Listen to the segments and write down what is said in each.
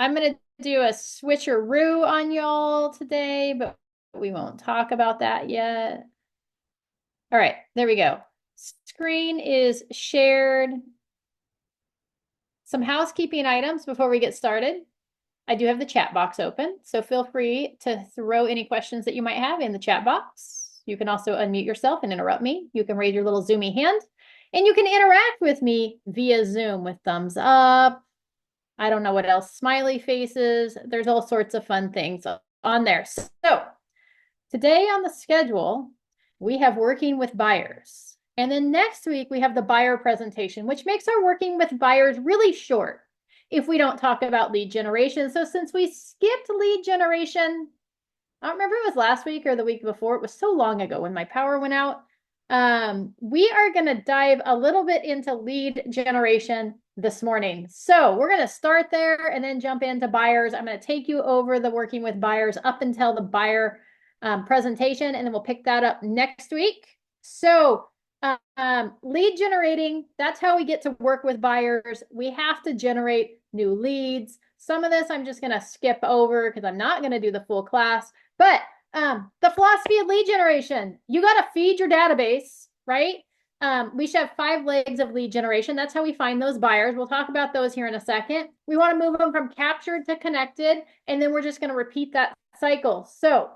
I'm going to do a switcheroo on y'all today, but we won't talk about that yet. All right, there we go. Screen is shared. Some housekeeping items before we get started. I do have the chat box open, so feel free to throw any questions that you might have in the chat box. You can also unmute yourself and interrupt me. You can raise your little Zoomy hand, and you can interact with me via Zoom with thumbs up. I don't know what else, smiley faces. There's all sorts of fun things on there. So today on the schedule, we have working with buyers. And then next week, we have the buyer presentation, which makes our working with buyers really short if we don't talk about lead generation. So since we skipped lead generation, I don't remember if it was last week or the week before. It was so long ago when my power went out. We are going to dive a little bit into lead generation this morning. So we're going to start there and then jump into buyers. I'm going to take you over the working with buyers up until the buyer presentation, and then we'll pick that up next week. So lead generating, that's how we get to work with buyers. We have to generate new leads. Some of this I'm just going to skip over because I'm not going to do the full class. But the philosophy of lead generation, you got to feed your database, right? We should have 5 legs of lead generation. That's how we find those buyers. We'll talk about those here in a second. We want to move them from captured to connected, and then we're just going to repeat that cycle. So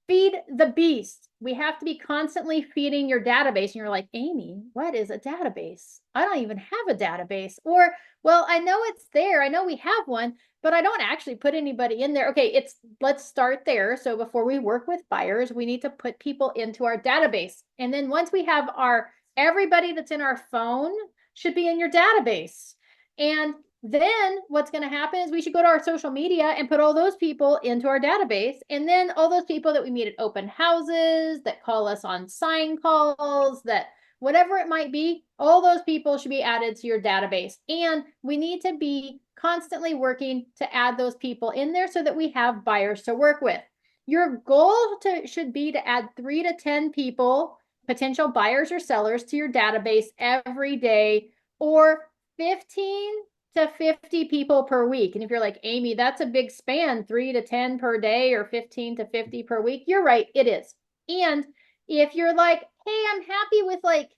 feed the beast. We have to be constantly feeding your database. And you're like, Amy, what is a database? I don't even have a database. Or, well, I know it's there. I know we have one, but I don't actually put anybody in there. Okay, let's start there. So before we work with buyers, we need to put people into our database. And then once we have everybody that's in our phone should be in your database. And then what's going to happen is we should go to our social media and put all those people into our database. And then all those people that we meet at open houses, that call us on sign calls, that whatever it might be, all those people should be added to your database. And we need to be constantly working to add those people in there so that we have buyers to work with. Your goal should be to add 3 to 10 people, potential buyers or sellers, to your database every day, or 15 to 50 people per week. And if you're like, Amy, that's a big span, 3 to 10 per day or 15 to 50 per week. You're right, it is. And if you're like, hey, I'm happy with like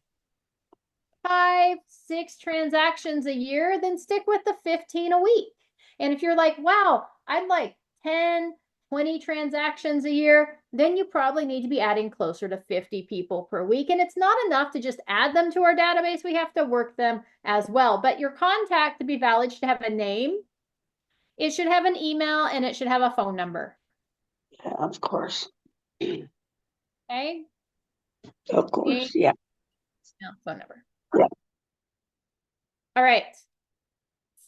5, 6 transactions a year, then stick with the 15 a week. And if you're like, wow, I'd like 10, 20 transactions a year, then you probably need to be adding closer to 50 people per week. And it's not enough to just add them to our database. We have to work them as well. But your contact, to be valid, should have a name, it should have an email, and it should have a phone number. Yeah, of course. Okay? Of course, yeah. No, phone number. Yeah. All right.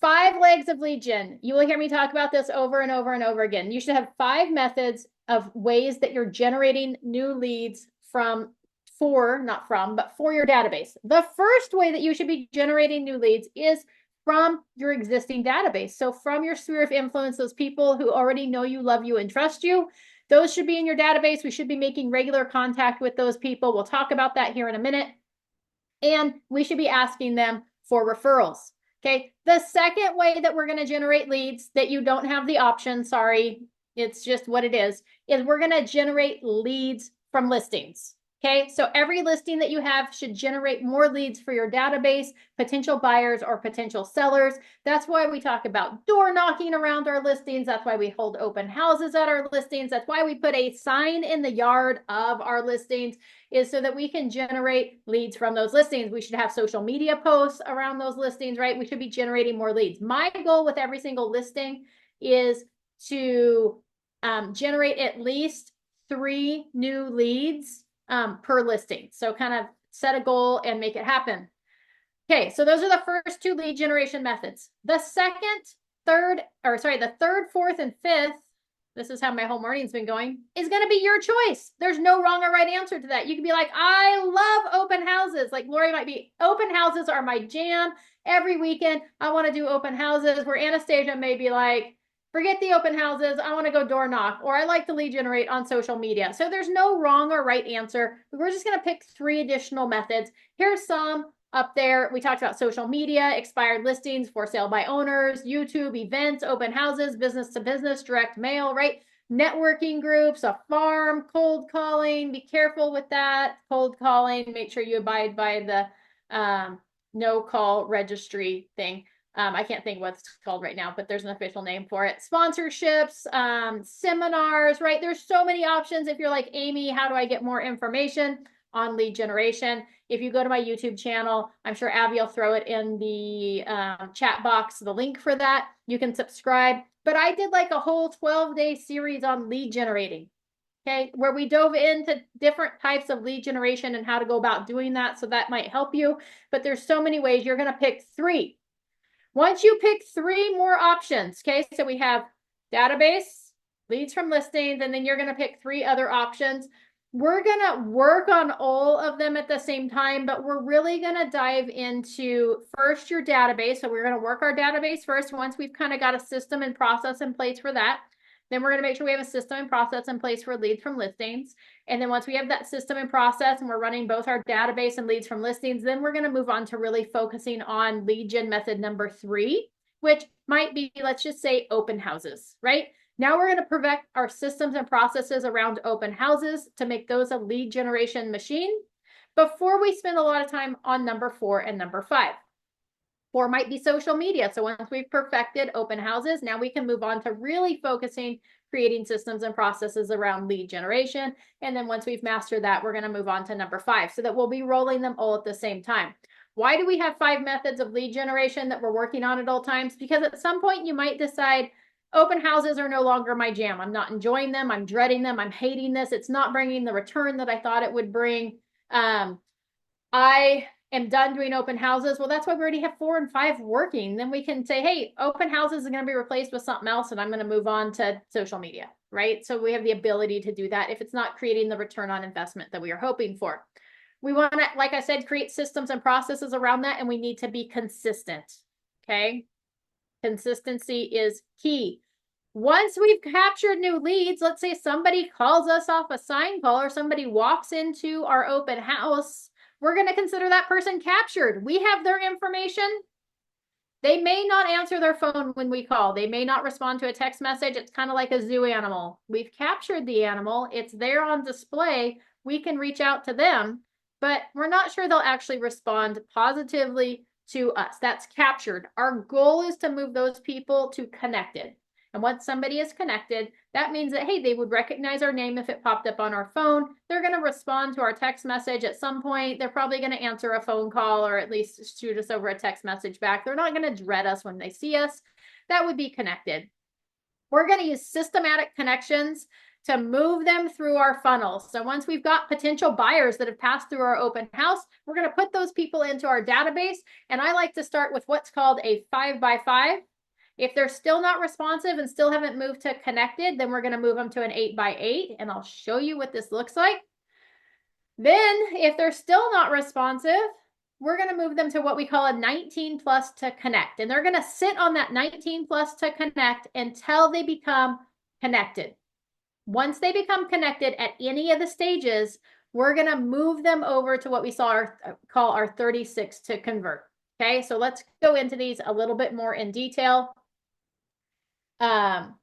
5 legs of lead gen. You will hear me talk about this over and over and over again. You should have 5 methods of ways that you're generating new leads for your database. The first way that you should be generating new leads is from your existing database. So from your sphere of influence, those people who already know you, love you, and trust you, those should be in your database. We should be making regular contact with those people. We'll talk about that here in a minute. And we should be asking them for referrals. Okay. The second way that we're going to generate leads that you don't have the option, sorry, it's just what it is we're going to generate leads from listings. Okay. So every listing that you have should generate more leads for your database, potential buyers or potential sellers. That's why we talk about door knocking around our listings. That's why we hold open houses at our listings. That's why we put a sign in the yard of our listings, is so that we can generate leads from those listings. We should have social media posts around those listings, right? We should be generating more leads. My goal with every single listing is to generate at least 3 new leads per listing. So kind of set a goal and make it happen. Okay, so those are the first 2 lead generation methods. The third, 4th, and 5th, this is how my whole morning's been going, is going to be your choice. There's no wrong or right answer to that. You could be like, I love open houses. Like Lori might be, open houses are my jam. Every weekend, I want to do open houses. Where Anastasia may be like, forget the open houses. I want to go door knock, or I like to lead generate on social media. So there's no wrong or right answer. We're just going to pick 3 additional methods. Here's some up there. We talked about social media, expired listings, for sale by owners, YouTube, events, open houses, business to business, direct mail, right? Networking groups, a farm, cold calling. Be careful with that. Cold calling, make sure you abide by the no call registry thing. I can't think what it's called right now, but there's an official name for it. Sponsorships, seminars, right? There's so many options. If you're like, Amy, how do I get more information on lead generation? If you go to my YouTube channel, I'm sure Abby will throw it in the chat box, the link for that. You can subscribe. But I did like a whole 12-day series on lead generating, okay, where we dove into different types of lead generation and how to go about doing that. So that might help you. But there's so many ways. You're going to pick 3. Once you pick 3 more options, okay, so we have database, leads from listings, and then you're going to pick 3 other options. We're going to work on all of them at the same time, but we're really going to dive into first your database. So we're going to work our database first. Once we've kind of got a system and process in place for that, then we're going to make sure we have a system and process in place for leads from listings. And then once we have that system and process and we're running both our database and leads from listings, then we're going to move on to really focusing on lead gen method number 3, which might be, let's just say, open houses, right? Now we're going to perfect our systems and processes around open houses to make those a lead generation machine before we spend a lot of time on number 4 and number 5. 4 might be social media. So once we've perfected open houses, now we can move on to really focusing, creating systems and processes around lead generation. And then once we've mastered that, we're going to move on to number 5 so that we'll be rolling them all at the same time. Why do we have 5 methods of lead generation that we're working on at all times? Because at some point you might decide open houses are no longer my jam. I'm not enjoying them. I'm dreading them. I'm hating this. It's not bringing the return that I thought it would bring. I am done doing open houses. Well, that's why we already have 4 and 5 working. Then we can say, hey, open houses are going to be replaced with something else, and I'm going to move on to social media, right? So we have the ability to do that if it's not creating the return on investment that we are hoping for. We want to, like I said, create systems and processes around that, and we need to be consistent, okay? Consistency is key. Once we've captured new leads, let's say somebody calls us off a sign call or somebody walks into our open house, we're going to consider that person captured. We have their information. They may not answer their phone when we call. They may not respond to a text message. It's kind of like a zoo animal. We've captured the animal. It's there on display. We can reach out to them, but we're not sure they'll actually respond positively to us. That's captured. Our goal is to move those people to connected. And once somebody is connected, that means that, hey, they would recognize our name if it popped up on our phone. They're going to respond to our text message at some point. They're probably going to answer a phone call or at least shoot us over a text message back. They're not going to dread us when they see us. That would be connected. We're going to use systematic connections to move them through our funnels. So once we've got potential buyers that have passed through our open house, we're going to put those people into our database. And I like to start with what's called a 5x5. If they're still not responsive and still haven't moved to connected, then we're going to move them to an 8x8, and I'll show you what this looks like. Then if they're still not responsive, we're going to move them to what we call a 19 plus to connect. And they're going to sit on that 19 plus to connect until they become connected. Once they become connected at any of the stages, we're going to move them over to what we call our 36 to convert. Okay, so let's go into these a little bit more in detail. All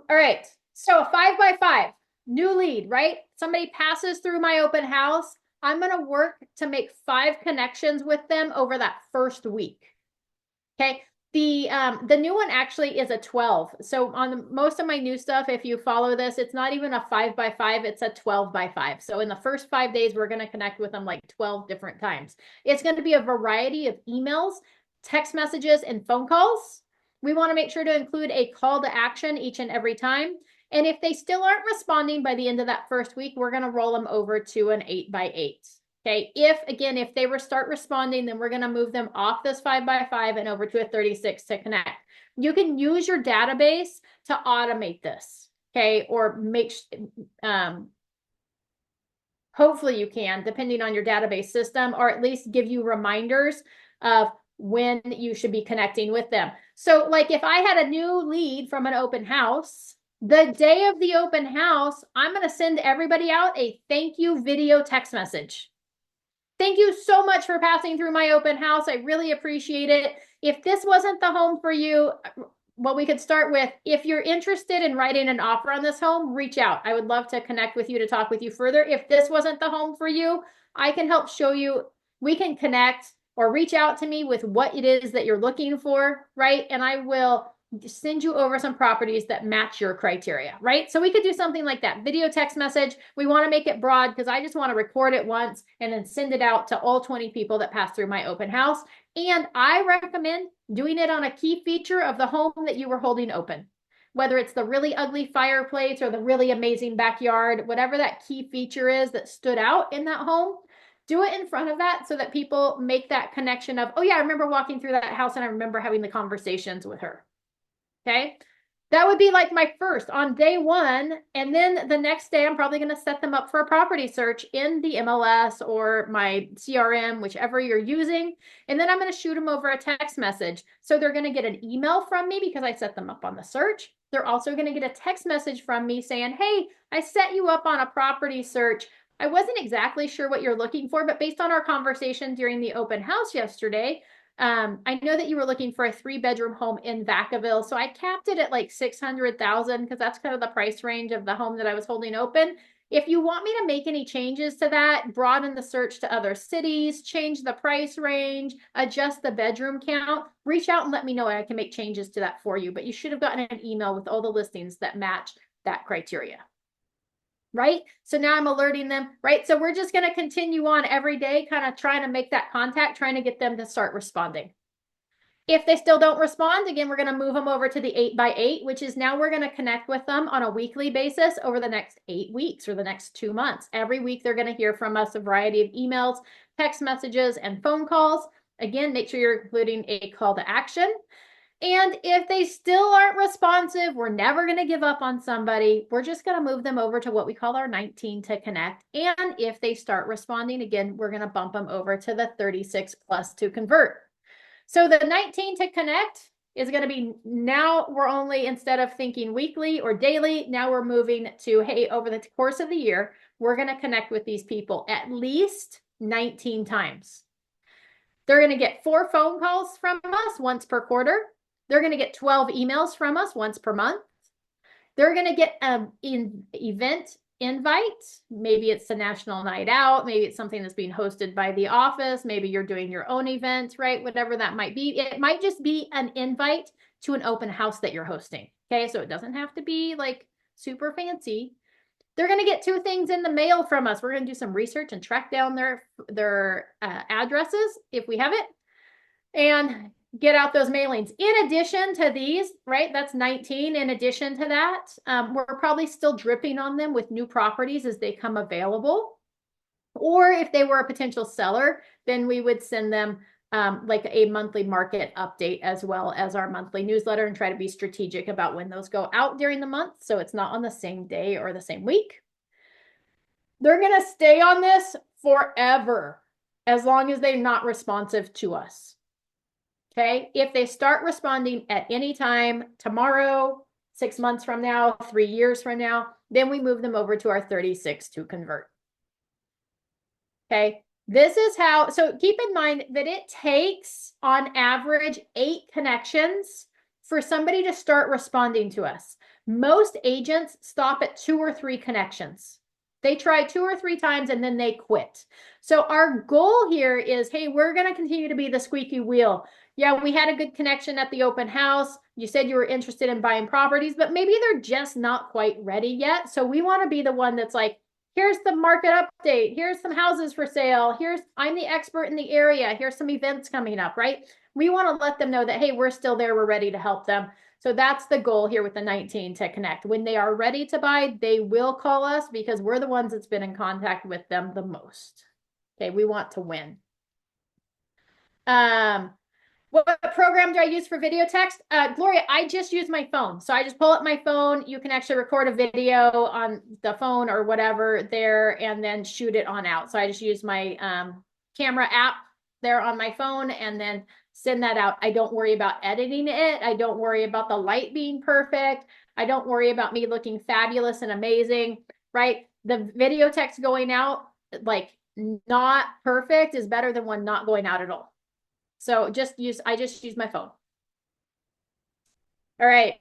right, so a 5x5, new lead, right? Somebody passes through my open house. I'm going to work to make 5 connections with them over that first week. Okay, the new one actually is a 12. So on most of my new stuff, if you follow this, it's not even a 5x5, it's a 12x5. So in the first 5 days, we're going to connect with them like 12 different times. It's going to be a variety of emails, text messages, and phone calls. We want to make sure to include a call to action each and every time. And if they still aren't responding by the end of that first week, we're going to roll them over to an 8x8. Okay, if they start responding, then we're going to move them off this 5x5 and over to a 36 to connect. You can use your database to automate this, okay, or hopefully you can, depending on your database system, or at least give you reminders of when you should be connecting with them. So like if I had a new lead from an open house, the day of the open house, I'm going to send everybody out a thank you video text message. Thank you so much for passing through my open house. I really appreciate it. If this wasn't the home for you, well, we could start with, if you're interested in writing an offer on this home, reach out. I would love to connect with you to talk with you further. If this wasn't the home for you, I can help show you. We can connect or reach out to me with what it is that you're looking for, right? And I will send you over some properties that match your criteria, right? So we could do something like that. Video text message. We want to make it broad because I just want to record it once and then send it out to all 20 people that pass through my open house. And I recommend doing it on a key feature of the home that you were holding open. Whether it's the really ugly fireplace or the really amazing backyard, whatever that key feature is that stood out in that home, do it in front of that so that people make that connection of, oh yeah, I remember walking through that house and I remember having the conversations with her. Okay. That would be like my first on day one. And then the next day, I'm probably going to set them up for a property search in the MLS or my CRM, whichever you're using. And then I'm going to shoot them over a text message. So they're going to get an email from me because I set them up on the search. They're also going to get a text message from me saying, hey, I set you up on a property search. I wasn't exactly sure what you're looking for, but based on our conversation during the open house yesterday, I know that you were looking for a 3-bedroom home in Vacaville. So I capped it at like 600,000 because that's kind of the price range of the home that I was holding open. If you want me to make any changes to that, broaden the search to other cities, change the price range, adjust the bedroom count, reach out and let me know. I can make changes to that for you. But you should have gotten an email with all the listings that match that criteria. Right? So now I'm alerting them, right? So we're just going to continue on every day, kind of trying to make that contact, trying to get them to start responding. If they still don't respond, again, we're going to move them over to the 8x8, which is now we're going to connect with them on a weekly basis over the next 8 weeks or the next 2 months. Every week, they're going to hear from us a variety of emails, text messages, and phone calls. Again, make sure you're including a call to action. And if they still aren't responsive, we're never going to give up on somebody. We're just going to move them over to what we call our 19 to connect. And if they start responding, again, we're going to bump them over to the 36 plus to convert. So the 19 to connect is going to be, now we're only, instead of thinking weekly or daily, now we're moving to, hey, over the course of the year, we're going to connect with these people at least 19 times. They're going to get 4 phone calls from us once per quarter. They're going to get 12 emails from us once per month. They're going to get an event invite. Maybe it's a national night out. Maybe it's something that's being hosted by the office. Maybe you're doing your own event, right? Whatever that might be. It might just be an invite to an open house that you're hosting. Okay, so it doesn't have to be like super fancy. They're going to get 2 things in the mail from us. We're going to do some research and track down their addresses if we have it, and get out those mailings. In addition to these, right, that's 19. In addition to that, we're probably still dripping on them with new properties as they come available. Or if they were a potential seller, then we would send them like a monthly market update as well as our monthly newsletter, and try to be strategic about when those go out during the month, so it's not on the same day or the same week. They're going to stay on this forever as long as they're not responsive to us. Okay, if they start responding at any time tomorrow, 6 months from now, 3 years from now, then we move them over to our 36 to convert. Okay, this is how, so keep in mind that it takes on average 8 connections for somebody to start responding to us. Most agents stop at 2 or 3 connections. They try 2 or 3 times and then they quit. So our goal here is, hey, we're going to continue to be the squeaky wheel. Yeah, we had a good connection at the open house. You said you were interested in buying properties, but maybe they're just not quite ready yet. So we want to be the one that's like, here's the market update. Here's some houses for sale. I'm the expert in the area. Here's some events coming up, right? We want to let them know that, hey, we're still there. We're ready to help them. So that's the goal here with the 19 to connect. When they are ready to buy, they will call us because we're the ones that's been in contact with them the most. Okay, we want to win. What program do I use for video text? Gloria, I just use my phone. So I just pull up my phone. You can actually record a video on the phone or whatever there and then shoot it on out. So I just use my camera app there on my phone and then send that out. I don't worry about editing it. I don't worry about the light being perfect. I don't worry about me looking fabulous and amazing, right? The video text going out, like not perfect is better than one not going out at all. So I just use my phone. All right.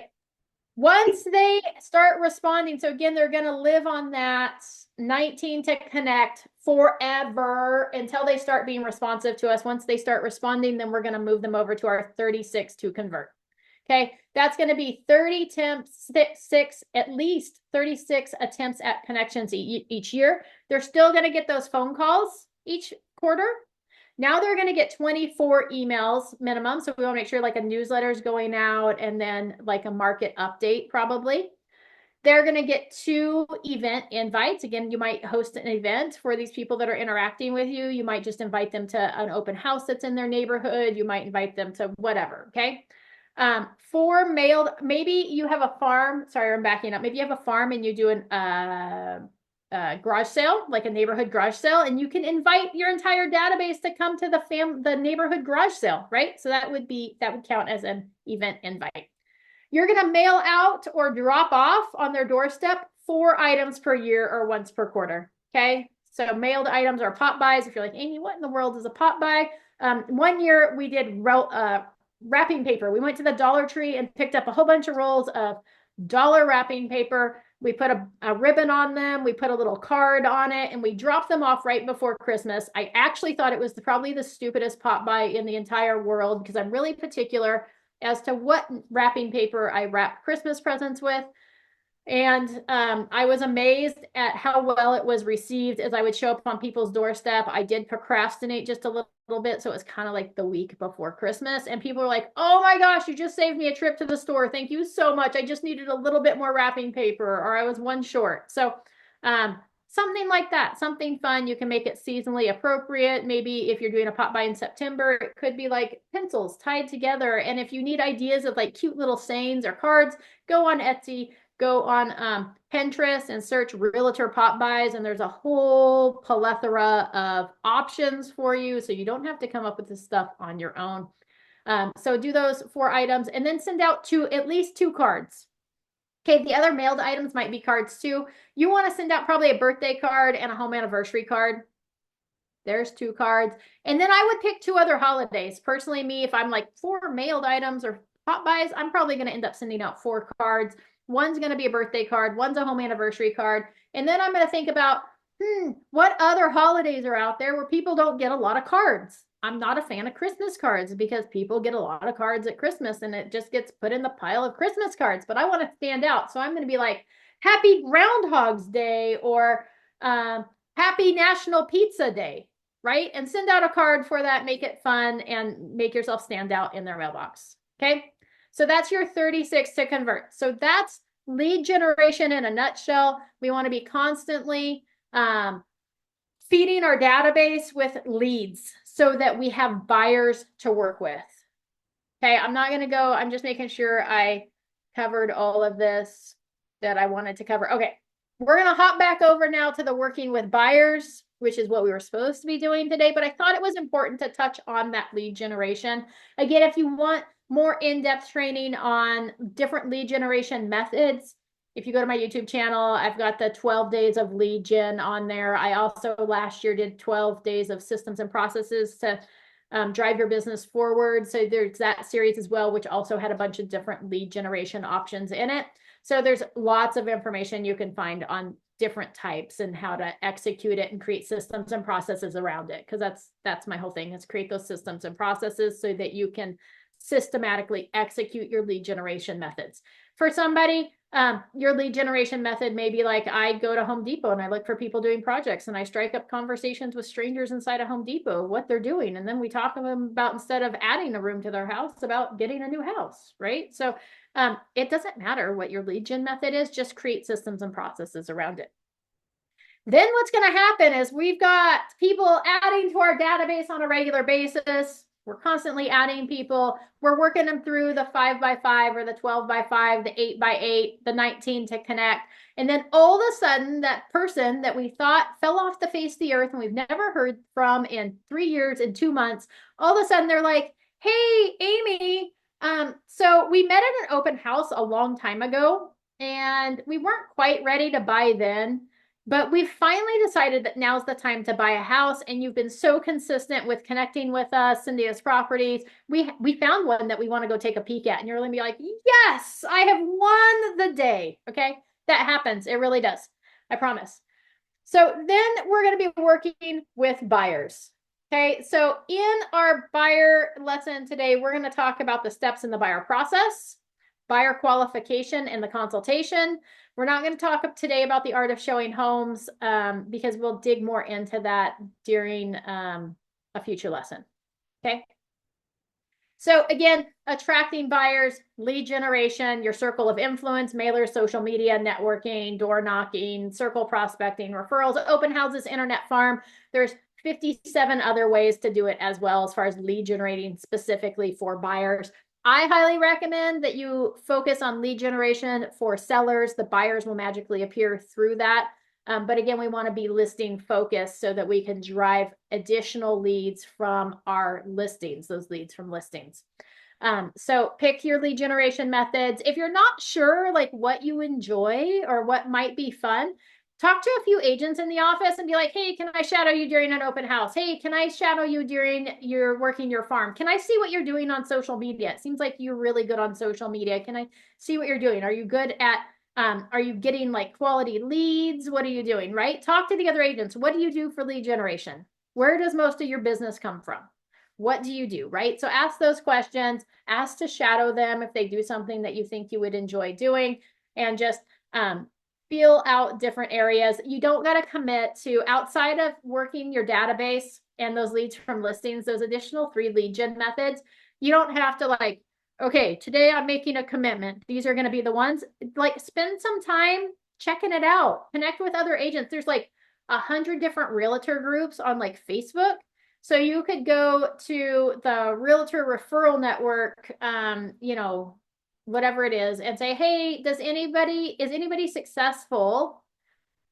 Once they start responding, so again, they're going to live on that 19 to connect forever until they start being responsive to us. Once they start responding, then we're going to move them over to our 36 to convert. Okay, that's going to be 30 attempts, at least 36 attempts at connections each year. They're still going to get those phone calls each quarter. Now they're going to get 24 emails minimum. So we want to make sure like a newsletter is going out and then like a market update probably. They're going to get 2 event invites. Again, you might host an event for these people that are interacting with you. You might just invite them to an open house that's in their neighborhood. You might invite them to whatever, okay? 4 mailed, maybe you have a farm. Sorry, I'm backing up. Maybe you have a farm and you do an garage sale, like a neighborhood garage sale, and you can invite your entire database to come to the neighborhood garage sale, right? So that would count as an event invite. You're going to mail out or drop off on their doorstep 4 items per year or once per quarter. Okay. So mailed items are pop buys. If you're like, Amy, what in the world is a pop buy? One year we did wrapping paper. We went to the Dollar Tree and picked up a whole bunch of rolls of dollar wrapping paper. We put a ribbon on them. We put a little card on it and we dropped them off right before Christmas. I actually thought it was probably the stupidest pop buy in the entire world because I'm really particular as to what wrapping paper I wrap Christmas presents with. And I was amazed at how well it was received as I would show up on people's doorstep. I did procrastinate just a little bit. So it was kind of like the week before Christmas. And people were like, oh my gosh, you just saved me a trip to the store. Thank you so much. I just needed a little bit more wrapping paper or I was one short. So something like that, something fun. You can make it seasonally appropriate. Maybe if you're doing a pop by in September, it could be like pencils tied together. And if you need ideas of like cute little sayings or cards, go on Etsy. Go on Pinterest and search realtor pop buys, and there's a whole plethora of options for you, so you don't have to come up with this stuff on your own. So do those 4 items, and then send out at least 2 cards. Okay, the other mailed items might be cards too. You want to send out probably a birthday card and a home anniversary card. There's 2 cards. And then I would pick 2 other holidays. Personally, me, if I'm like 4 mailed items or pop buys, I'm probably going to end up sending out 4 cards. One's going to be a birthday card. One's a home anniversary card. And then I'm going to think about, what other holidays are out there where people don't get a lot of cards? I'm not a fan of Christmas cards because people get a lot of cards at Christmas and it just gets put in the pile of Christmas cards. But I want to stand out. So I'm going to be like, Happy Groundhog's Day or Happy National Pizza Day, right? And send out a card for that. Make it fun and make yourself stand out in their mailbox. Okay. So that's your 36 to convert. So that's lead generation in a nutshell. We want to be constantly feeding our database with leads so that we have buyers to work with. Okay, I'm not going to go. I'm just making sure I covered all of this that I wanted to cover. Okay, we're going to hop back over now to the working with buyers, which is what we were supposed to be doing today. But I thought it was important to touch on that lead generation. Again, if you want more in-depth training on different lead generation methods, if you go to my YouTube channel, I've got the 12 days of lead gen on there. I also last year did 12 days of systems and processes to drive your business forward. So there's that series as well, which also had a bunch of different lead generation options in it. So there's lots of information you can find on different types and how to execute it and create systems and processes around it. Because that's my whole thing, is create those systems and processes so that you can systematically execute your lead generation methods. For somebody, your lead generation method may be like, I go to Home Depot and I look for people doing projects and I strike up conversations with strangers inside a Home Depot, what they're doing. And then we talk to them about, instead of adding a room to their house, about getting a new house, right? So it doesn't matter what your lead gen method is, just create systems and processes around it. Then what's going to happen is we've got people adding to our database on a regular basis. We're constantly adding people. We're working them through the 5x5 or the 12x5, the 8x8, the 19 to connect. And then all of a sudden, that person that we thought fell off the face of the earth and we've never heard from in 3 years and 2 months, all of a sudden they're like, hey, Amy, so we met at an open house a long time ago and we weren't quite ready to buy then. But we've finally decided that now's the time to buy a house, and you've been so consistent with connecting with us, Cynthia's Properties. We found one that we want to go take a peek at, and you're going to be like, yes, I have won the day. Okay, that happens. It really does. I promise. So then we're going to be working with buyers. Okay, so in our buyer lesson today, we're going to talk about the steps in the buyer process, buyer qualification, and the consultation. We're not going to talk today about the art of showing homes because we'll dig more into that during a future lesson. Okay. So again, attracting buyers, lead generation, your circle of influence, mailers, social media, networking, door knocking, circle prospecting, referrals, open houses, internet farm. There's 57 other ways to do it as well as far as lead generating specifically for buyers. I highly recommend that you focus on lead generation for sellers. The buyers will magically appear through that. But again, we want to be listing focused so that we can drive additional leads from our listings, those leads from listings. So pick your lead generation methods. If you're not sure like what you enjoy or what might be fun, talk to a few agents in the office and be like, hey, can I shadow you during an open house? Hey, can I shadow you during your working your farm? Can I see what you're doing on social media? It seems like you're really good on social media. Can I see what you're doing? Are you good at are you getting like quality leads? What are you doing, right? Talk to the other agents. What do you do for lead generation? Where does most of your business come from? What do you do, right? So ask those questions, ask to shadow them if they do something that you think you would enjoy doing, and just feel out different areas. You don't got to commit to outside of working your database and those leads from listings, those additional 3 lead gen methods. You don't have to like, okay, today I'm making a commitment. These are going to be the ones. Like spend some time checking it out. Connect with other agents. There's like 100 different realtor groups on like Facebook. So you could go to the realtor referral network, you know, whatever it is, and say, hey, is anybody successful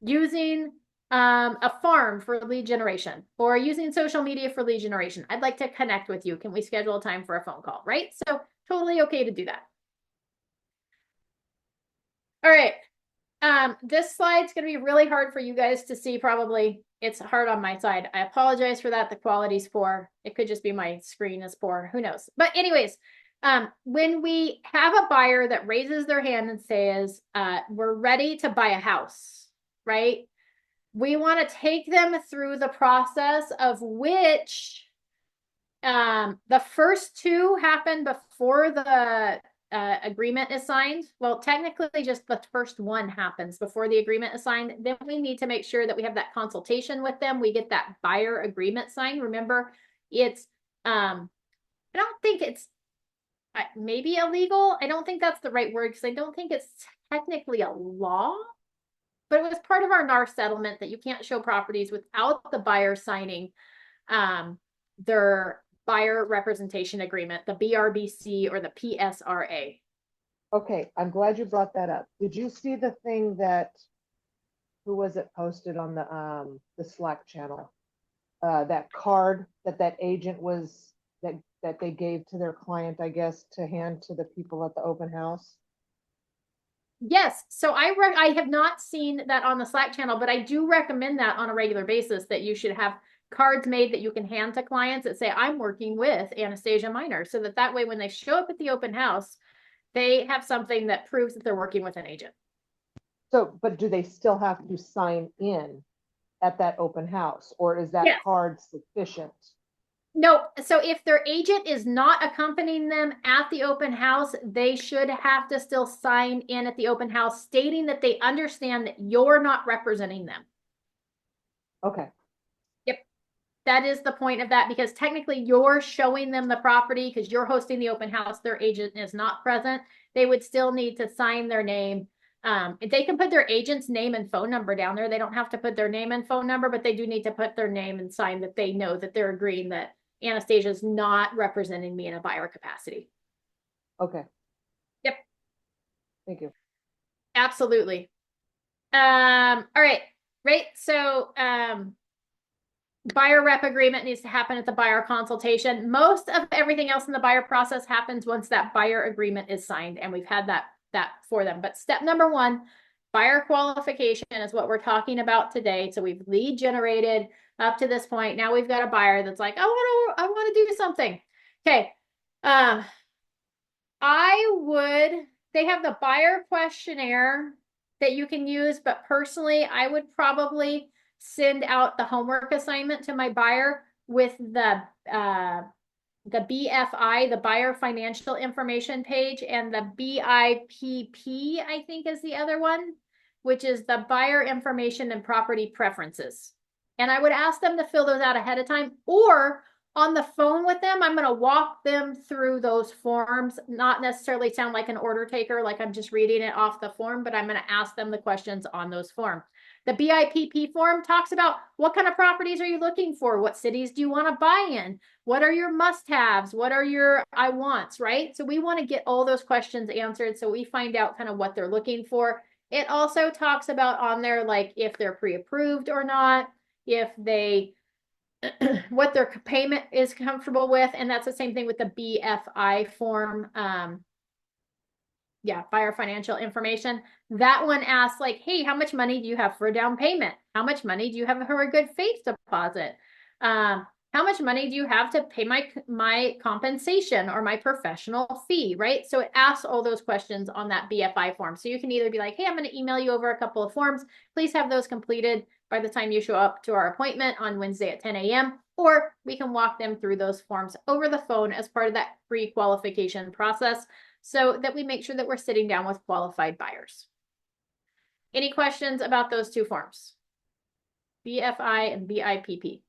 using a farm for lead generation or using social media for lead generation? I'd like to connect with you. Can we schedule a time for a phone call, right? So totally okay to do that. All right. This slide's going to be really hard for you guys to see, probably. It's hard on my side. I apologize for that. The quality's poor. It could just be my screen is poor. Who knows? But anyways, when we have a buyer that raises their hand and says, we're ready to buy a house, right? We want to take them through the process of which the first 2 happen before the agreement is signed. Well, technically just the first 1 happens before the agreement is signed. Then we need to make sure that we have that consultation with them. We get that buyer agreement signed. Remember, it's I don't think it's maybe illegal. I don't think that's the right word because I don't think it's technically a law, but it was part of our NAR settlement that you can't show properties without the buyer signing their buyer representation agreement, the BRBC or the PSRA. Okay, I'm glad you brought that up. Did you see the thing that, who was it posted on the Slack channel? That card that agent was, that they gave to their client, I guess, to hand to the people at the open house? Yes, so I have not seen that on the Slack channel, but I do recommend that on a regular basis, that you should have cards made that you can hand to clients that say, I'm working with Anastasia Minor, so that way when they show up at the open house, they have something that proves that they're working with an agent. So, but do they still have to sign in at that open house, or is that card sufficient? No, so if their agent is not accompanying them at the open house, they should have to still sign in at the open house, stating that they understand that you're not representing them. Okay. Yep. That is the point of that, because technically you're showing them the property because you're hosting the open house. Their agent is not present. They would still need to sign their name. They can put their agent's name and phone number down there. They don't have to put their name and phone number, but they do need to put their name and sign that they know that they're agreeing that Anastasia is not representing me in a buyer capacity. Okay. Yep. Thank you. Absolutely. All right. Right. So, buyer rep agreement needs to happen at the buyer consultation. Most of everything else in the buyer process happens once that buyer agreement is signed, and we've had that for them. But step number 1 buyer qualification is what we're talking about today. So we've lead generated up to this point. Now we've got a buyer that's like, I want to do something. Okay. They have the buyer questionnaire that you can use, but personally, I would probably send out the homework assignment to my buyer with the BFI, the buyer financial information page, and the BIPP, I think is the other one, which is the buyer information and property preferences. And I would ask them to fill those out ahead of time, or on the phone with them, I'm going to walk them through those forms, not necessarily sound like an order taker, like I'm just reading it off the form, but I'm going to ask them the questions on those forms. The BIPP form talks about what kind of properties are you looking for? What cities do you want to buy in? What are your must-haves? What are your I wants, right? So we want to get all those questions answered so we find out kind of what they're looking for. It also talks about on there, like if they're pre-approved or not, if they what their payment is comfortable with. And that's the same thing with the BFI form. Yeah, buyer financial information. That one asks like, hey, how much money do you have for a down payment? How much money do you have for a good faith deposit? How much money do you have to pay my compensation or my professional fee, right? So it asks all those questions on that BFI form. So you can either be like, hey, I'm going to email you over a couple of forms. Please have those completed by the time you show up to our appointment on Wednesday at 10 a.m. Or we can walk them through those forms over the phone as part of that pre-qualification process so that we make sure that we're sitting down with qualified buyers. Any questions about those two forms? BFI and BIPP.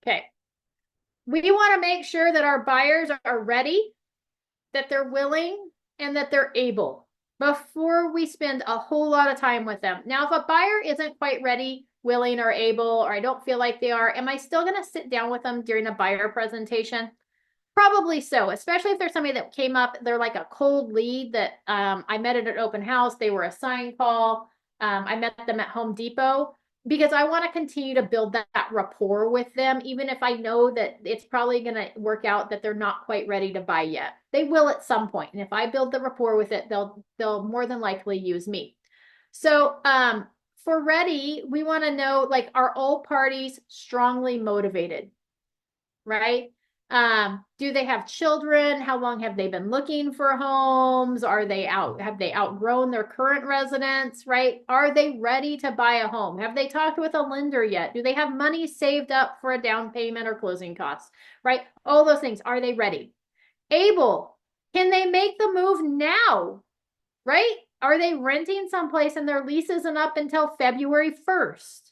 Okay. We want to make sure that our buyers are ready, that they're willing, and that they're able before we spend a whole lot of time with them. Now, if a buyer isn't quite ready, willing, or able, or I don't feel like they are, am I still going to sit down with them during a buyer presentation? Probably so, especially if there's somebody that came up, they're like a cold lead that I met at an open house. They were a sign call. I met them at Home Depot because I want to continue to build that rapport with them, even if I know that it's probably going to work out that they're not quite ready to buy yet. They will at some point. And if I build the rapport with it, they'll more than likely use me. So for ready, we want to know, like, are all parties strongly motivated, right? Do they have children? How long have they been looking for homes? Have they outgrown their current residence, right? Are they ready to buy a home? Have they talked with a lender yet? Do they have money saved up for a down payment or closing costs, right? All those things. Are they ready? Able. Can they make the move now, right? Are they renting someplace and their lease isn't up until February 1st?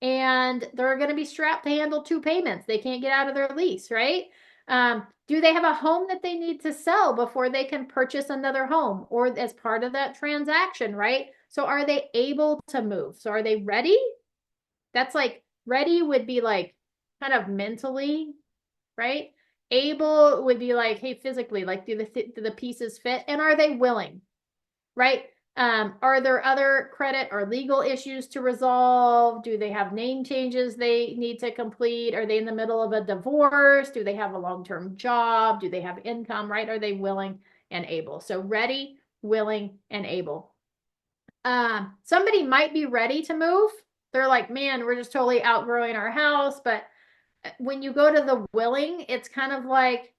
And they're going to be strapped to handle 2 payments. They can't get out of their lease, right? Do they have a home that they need to sell before they can purchase another home or as part of that transaction, right? So are they able to move? So are they ready? That's like ready would be like kind of mentally, right? Able would be like, hey, physically, like do the pieces fit? And are they willing, right? Are there other credit or legal issues to resolve? Do they have name changes they need to complete? Are they in the middle of a divorce? Do they have a long-term job? Do they have income, right? Are they willing and able? So ready, willing, and able. Somebody might be ready to move. They're like, man, we're just totally outgrowing our house. But when you go to the willing, it's kind of like,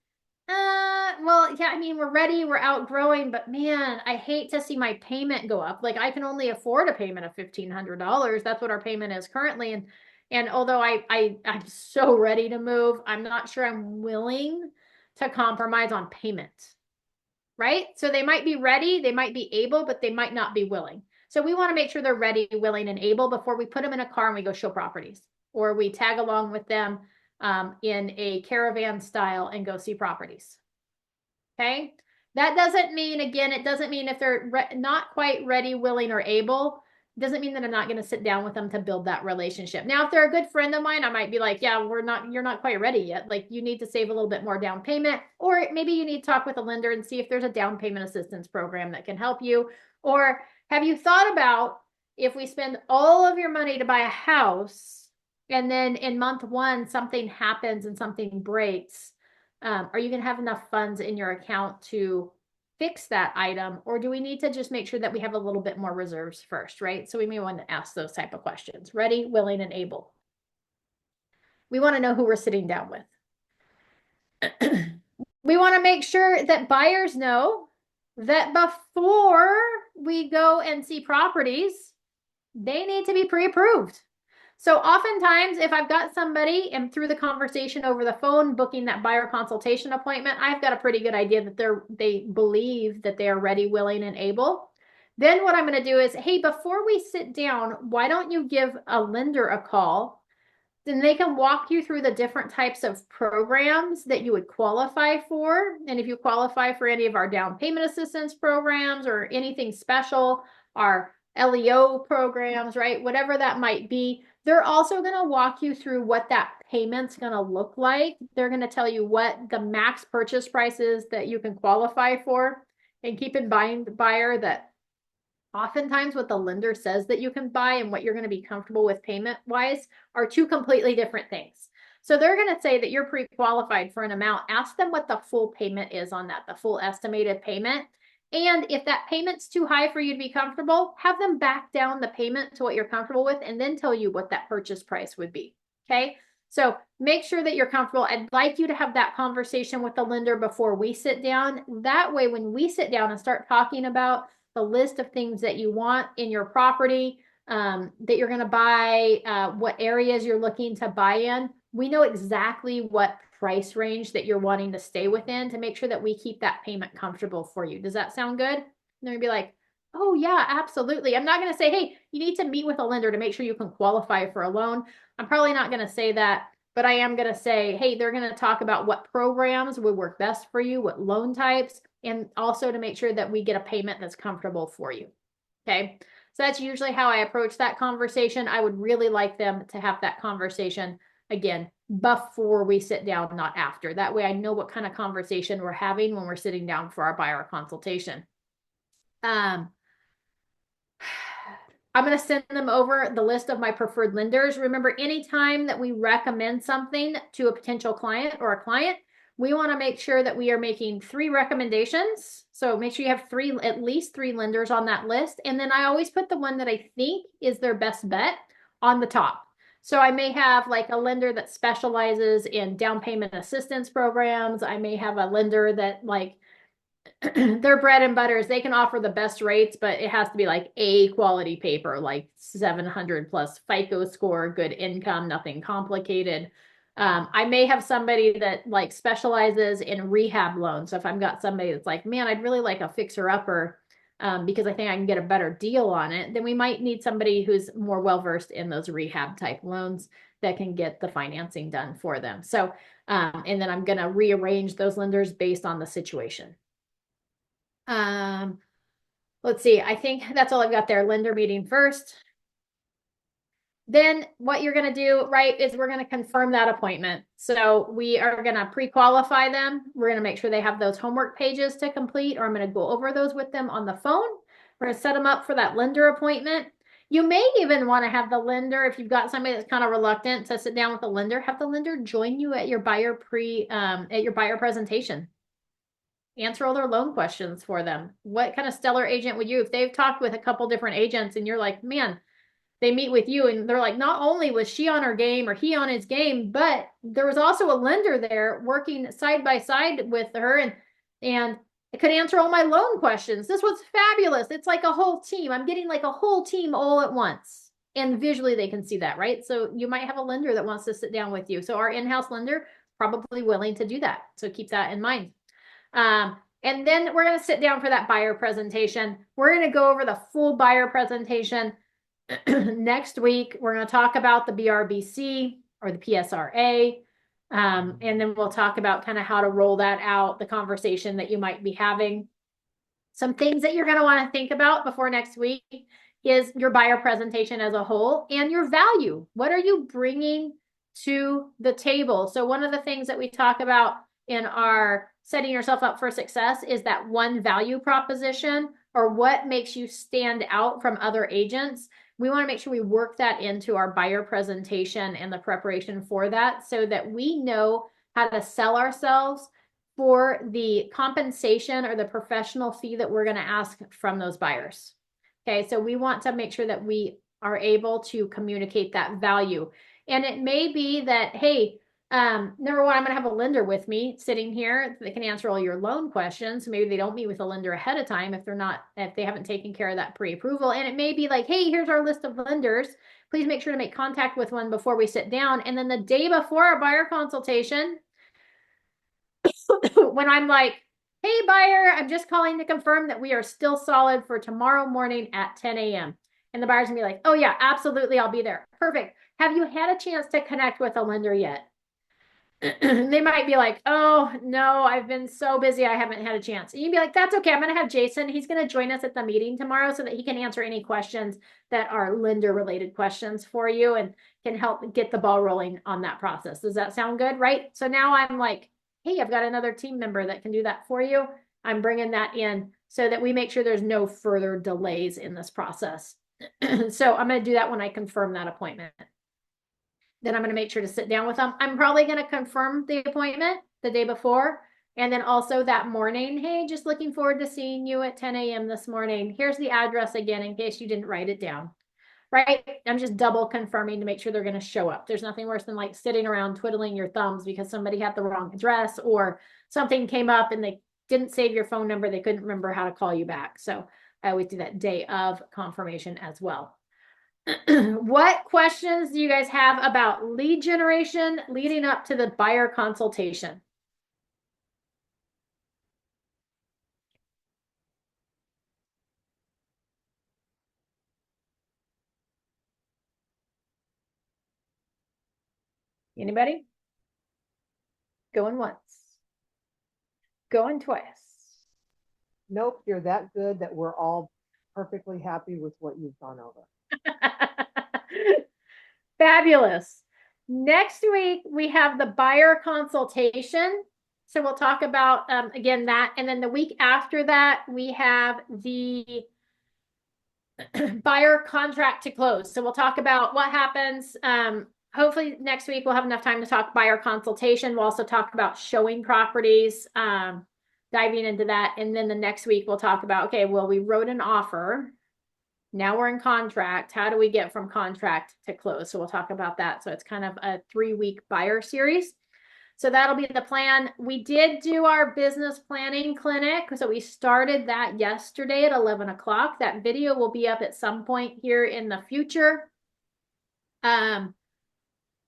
well, yeah, I mean, we're ready, we're outgrowing, but man, I hate to see my payment go up. Like I can only afford a payment of $1,500. That's what our payment is currently. And although I'm so ready to move, I'm not sure I'm willing to compromise on payment, right? So they might be ready, they might be able, but they might not be willing. So we want to make sure they're ready, willing, and able before we put them in a car and we go show properties, or we tag along with them in a caravan style and go see properties. Okay. That doesn't mean, again, it doesn't mean if they're not quite ready, willing, or able, it doesn't mean that I'm not going to sit down with them to build that relationship. Now, if they're a good friend of mine, I might be like, yeah, you're not quite ready yet. Like you need to save a little bit more down payment, or maybe you need to talk with a lender and see if there's a down payment assistance program that can help you. Or have you thought about if we spend all of your money to buy a house, and then in month 1, something happens and something breaks, are you going to have enough funds in your account to fix that item, or do we need to just make sure that we have a little bit more reserves first, right? So we may want to ask those type of questions. Ready, willing, and able. We want to know who we're sitting down with. We want to make sure that buyers know that before we go and see properties, they need to be pre-approved. So oftentimes, if I've got somebody and through the conversation over the phone booking that buyer consultation appointment, I've got a pretty good idea that they believe that they are ready, willing, and able. Then what I'm going to do is, hey, before we sit down, why don't you give a lender a call? Then they can walk you through the different types of programs that you would qualify for. And if you qualify for any of our down payment assistance programs or anything special, our LEO programs, right? Whatever that might be, they're also going to walk you through what that payment's going to look like. They're going to tell you what the max purchase price is that you can qualify for. And keep in mind, buyer, that oftentimes what the lender says that you can buy and what you're going to be comfortable with payment wise are two completely different things. So they're going to say that you're pre-qualified for an amount. Ask them what the full payment is on that, the full estimated payment. And if that payment's too high for you to be comfortable, have them back down the payment to what you're comfortable with and then tell you what that purchase price would be. Okay. So make sure that you're comfortable. I'd like you to have that conversation with the lender before we sit down. That way, when we sit down and start talking about the list of things that you want in your property, that you're going to buy, what areas you're looking to buy in, we know exactly what price range that you're wanting to stay within to make sure that we keep that payment comfortable for you. Does that sound good? And they're gonna be like, oh yeah, absolutely. I'm not going to say, hey, you need to meet with a lender to make sure you can qualify for a loan. I'm probably not going to say that, but I am going to say, hey, they're going to talk about what programs would work best for you, what loan types, and also to make sure that we get a payment that's comfortable for you. Okay. So that's usually how I approach that conversation. I would really like them to have that conversation again before we sit down, not after. That way I know what kind of conversation we're having when we're sitting down for our buyer consultation. I'm going to send them over the list of my preferred lenders. Remember, anytime that we recommend something to a potential client or a client, we want to make sure that we are making 3 recommendations. So make sure you have at least 3 lenders on that list. And then I always put the one that I think is their best bet on the top. So I may have like a lender that specializes in down payment assistance programs. I may have a lender that like their bread and butter is they can offer the best rates, but it has to be like A quality paper, like 700 plus FICO score, good income, nothing complicated. I may have somebody that like specializes in rehab loans. So if I've got somebody that's like, man, I'd really like a fixer upper because I think I can get a better deal on it, then we might need somebody who's more well-versed in those rehab type loans that can get the financing done for them. So, and then I'm going to rearrange those lenders based on the situation. Let's see. I think that's all I've got there. Lender meeting first. Then what you're going to do, right, is we're going to confirm that appointment. So we are going to pre-qualify them. We're going to make sure they have those homework pages to complete, or I'm going to go over those with them on the phone. We're going to set them up for that lender appointment. You may even want to have the lender, if you've got somebody that's kind of reluctant to sit down with the lender, have the lender join you at your buyer presentation. Answer all their loan questions for them. What kind of stellar agent would you, if they've talked with a couple different agents and you're like, man, they meet with you and they're like, not only was she on her game or he on his game, but there was also a lender there working side by side with her and it could answer all my loan questions. This was fabulous. It's like a whole team. I'm getting like a whole team all at once. And visually they can see that, right? So you might have a lender that wants to sit down with you. So our in-house lender probably willing to do that. So keep that in mind. And then we're going to sit down for that buyer presentation. We're going to go over the full buyer presentation. Next week, we're going to talk about the BRBC or the PSRA. And then we'll talk about kind of how to roll that out, the conversation that you might be having. Some things that you're going to want to think about before next week is your buyer presentation as a whole and your value. What are you bringing to the table? So one of the things that we talk about in our setting yourself up for success is that one value proposition, or what makes you stand out from other agents. We want to make sure we work that into our buyer presentation and the preparation for that so that we know how to sell ourselves for the compensation or the professional fee that we're going to ask from those buyers. Okay, so we want to make sure that we are able to communicate that value. And it may be that, hey, number one, I'm going to have a lender with me sitting here that can answer all your loan questions. Maybe they don't meet with a lender ahead of time if they haven't taken care of that pre-approval. And it may be like, hey, here's our list of lenders. Please make sure to make contact with one before we sit down. And then the day before our buyer consultation, when I'm like, hey, buyer, I'm just calling to confirm that we are still solid for tomorrow morning at 10 a.m. And the buyer's gonna be like, oh yeah, absolutely, I'll be there. Perfect. Have you had a chance to connect with a lender yet? They might be like, oh no, I've been so busy, I haven't had a chance. And you'd be like, that's okay. I'm going to have Jason. He's going to join us at the meeting tomorrow so that he can answer any questions that are lender related questions for you and can help get the ball rolling on that process. Does that sound good? Right? So now I'm like, hey, I've got another team member that can do that for you. I'm bringing that in so that we make sure there's no further delays in this process. So I'm going to do that when I confirm that appointment. Then I'm going to make sure to sit down with them. I'm probably going to confirm the appointment the day before. And then also that morning, hey, just looking forward to seeing you at 10 a.m. this morning. Here's the address again, in case you didn't write it down. Right? I'm just double confirming to make sure they're going to show up. There's nothing worse than like sitting around twiddling your thumbs because somebody had the wrong address or something came up and they didn't save your phone number. They couldn't remember how to call you back. So I always do that day of confirmation as well. What questions do you guys have about lead generation leading up to the buyer consultation? Anybody? Going once. Going twice. Nope, you're that good that we're all perfectly happy with what you've gone over. Fabulous. Next week, we have the buyer consultation. So we'll talk about, again, that. And then the week after that, we have the buyer contract to close. So we'll talk about what happens. Hopefully next week, we'll have enough time to talk buyer consultation. We'll also talk about showing properties, diving into that. And then the next week, we'll talk about, okay, well, we wrote an offer. Now we're in contract. How do we get from contract to close? So we'll talk about that. So it's kind of a 3-week buyer series. So that'll be the plan. We did do our business planning clinic. So we started that yesterday at 11 o'clock. That video will be up at some point here in the future.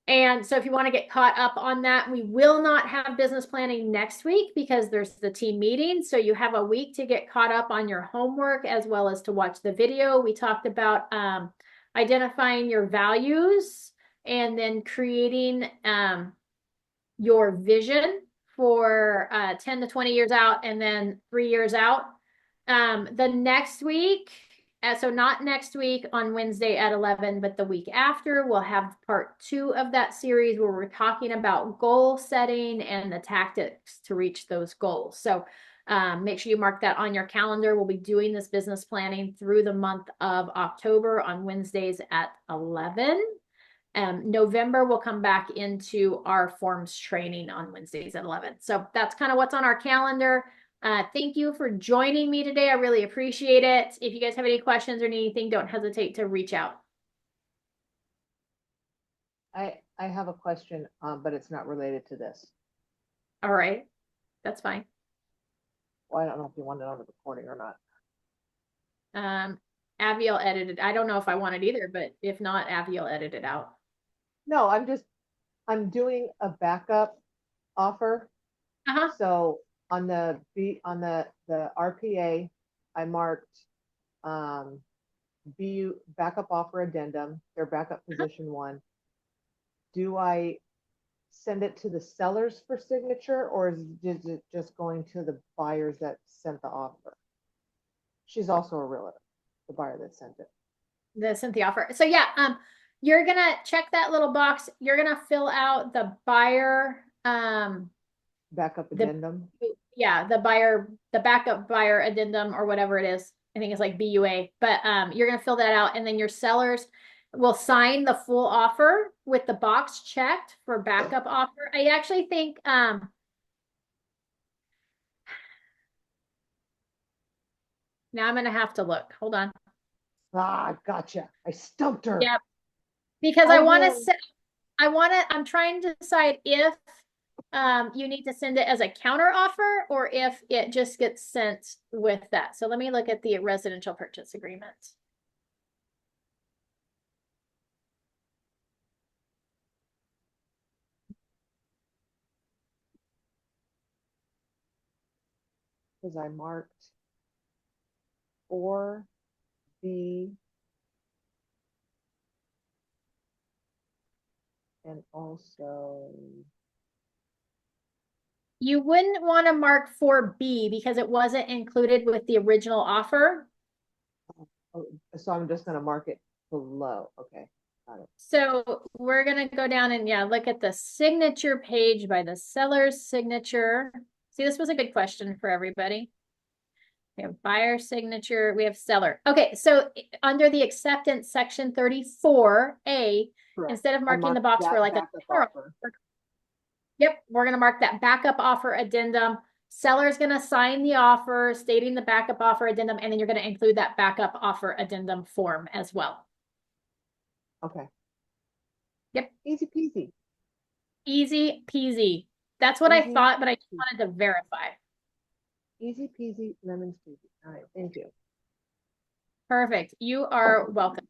And so if you want to get caught up on that, we will not have business planning next week because there's the team meeting. So you have a week to get caught up on your homework as well as to watch the video. We talked about identifying your values and then creating your vision for 10 to 20 years out and then 3 years out. The next week, so not next week on Wednesday at 11, but the week after, we'll have part 2 of that series where we're talking about goal setting and the tactics to reach those goals. So make sure you mark that on your calendar. We'll be doing this business planning through the month of October on Wednesdays at 11. November, we'll come back into our forms training on Wednesdays at 11. So that's kind of what's on our calendar. Thank you for joining me today. I really appreciate it. If you guys have any questions or anything, don't hesitate to reach out. I have a question, but it's not related to this. All right. That's fine. Well, I don't know if you want it on the recording or not. Avi will edit it. I don't know if I want it either, but if not, Avi will edit it out. No, I'm doing a backup offer. Uh-huh. So on the RPA, I marked BU backup offer addendum, their backup position 1. Do I send it to the sellers for signature or is it just going to the buyers that sent the offer? She's also a realtor, the buyer that sent it. That sent the offer. So yeah, you're gonna check that little box. You're gonna fill out the buyer Backup addendum. Yeah, the backup buyer addendum or whatever it is. I think it's like BUA, but you're going to fill that out and then your sellers will sign the full offer with the box checked for backup offer. I actually think Now I'm gonna have to look. Hold on. Ah, gotcha. I stumped her. Yep. Because I want to will. set, I'm trying to decide if you need to send it as a counter offer or if it just gets sent with that. So let me look at the residential purchase agreement. Because I marked 4B and also, You wouldn't want to mark 4B because it wasn't included with the original offer. oh, so I'm just gonna mark it below. Okay, got it. So we're gonna go down and look at the signature page by the seller's signature. See, this was a good question for everybody. We have buyer signature, we have seller. Okay, so under the acceptance section 34A, Correct. instead of I marking the marked box that for like a backup counter offer. Yep, we're gonna mark that backup offer addendum. Seller's gonna sign the offer stating the backup offer addendum, and then you're gonna include that backup offer addendum form as well. Okay. Yep. Easy peasy. Easy peasy. That's what I Easy thought, but I just peasy. wanted to verify. Easy peasy, lemon squeezy. All right, thank you. Perfect. You are welcome.